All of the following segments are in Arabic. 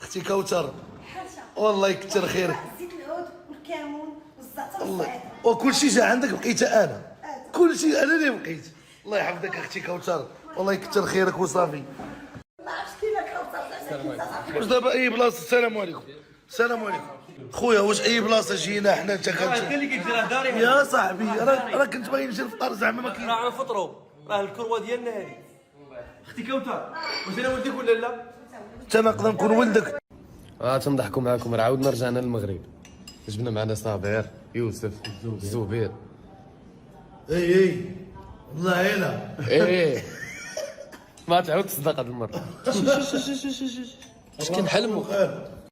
اختي كوثر والله يكثر خيرك. زيت العود والكمون والزعتر الله والصعيد. وكل شيء جا عندك بقيت انا، كل شيء انا اللي بقيت. الله يحفظك اختي كوثر، والله يكثر خيرك وصافي. ما عرفتش كيما كوثر. واش دابا اي بلاصه؟ السلام عليكم. السلام عليكم خويا، واش اي بلاصه جينا حنا انت انت اللي كتجي راه داري يا صاحبي؟ راه كنت باغي نمشي للفطار زعما ما كاين. راه غنفطروا، راه الكروه ديالنا هذه. اختي كوثر واش انا ولدك ولا لا؟ انت نقدر نكون ولدك. تنضحكوا معاكم، راه عاودنا رجعنا للمغرب. جبنا معنا صابر يوسف الزبير. اي والله عينا. ايه ما تعاود تصدق هاد المره. اش كنحلموا.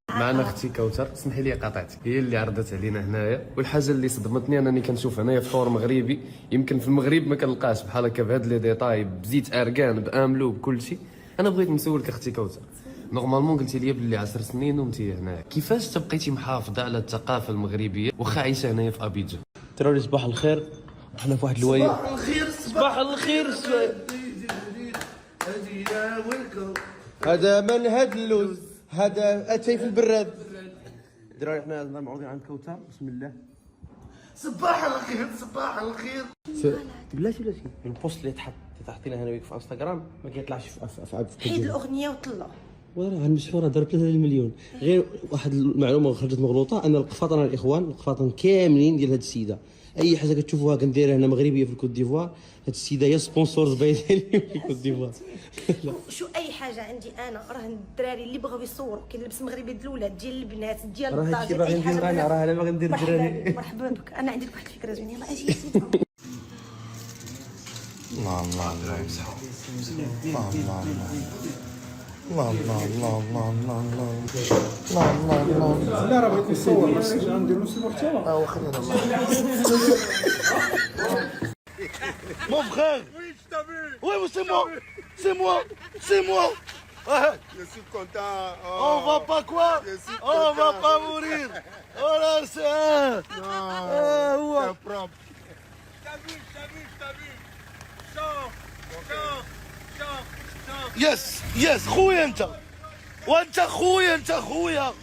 معنا اختي كوثر، اسمحي لي قاطعتك، هي اللي عرضت علينا هنايا. والحاجه اللي صدمتني انني كنشوف هنايا فطور مغربي يمكن في المغرب ما كنلقاش بحال هكا بهاد لي ديتاي، بزيت اركان باملو بكل شيء. انا بغيت نسولك اختي كوثر، نورمالمون قلتي لي بلي 10 سنين وانتي هنايا، كيفاش تبقيتي محافظه على الثقافه المغربيه واخا عايشه هنايا في ابيجان؟ ترى صباح الخير، وحنا في واحد الولايه. صباح الخير. صباح الخير. هذا من هاد اللوز، هذا اتاي في البراد. دراري حنا معروضين عند كوثر، بسم الله. صباح الخير. صباح الخير. بلاتي البوست اللي تحطينا هنا في انستغرام ما كيطلعش في حيد الاغنيه وطلع. وراه المشهوره ضرب 3 مليون. غير واحد المعلومه خرجت مغلوطه، ان القفاطنه الاخوان القفاطن كاملين ديال هاد السيده، اي حاجه كتشوفوها كنديرها هنا مغربيه في الكوت ديفوار، هاد السيده هي سبونسورز بايدين في الكوت ديفوار. شو اي حاجه عندي انا، راه الدراري اللي بغاو يصوروا كيلبس مغربي ديال الاولاد ديال البنات ديال راه هادشي الطاجين، باغي اي ندير حاجه. انا، راه انا باغي ندير الدراري. مرحبا بك، انا عندي لك واحد الفكره زوينه. يلاه اجي يا سيدي. الله الله الله يمسحو. الله الله الله الله الله الله الله الله الله الله الله. لا راه بغيت نصور بس غندير نفس المحتوى. خلينا الله. Mon frère. Oui, je t'ai vu. Oui, c'est moi. C'est moi. C'est moi. Je suis content. On va pas quoi? On va pas mourir. Oh là, c'est un. Non, c'est propre. T'as vu. Chant. يس خويا انت، وانت خويا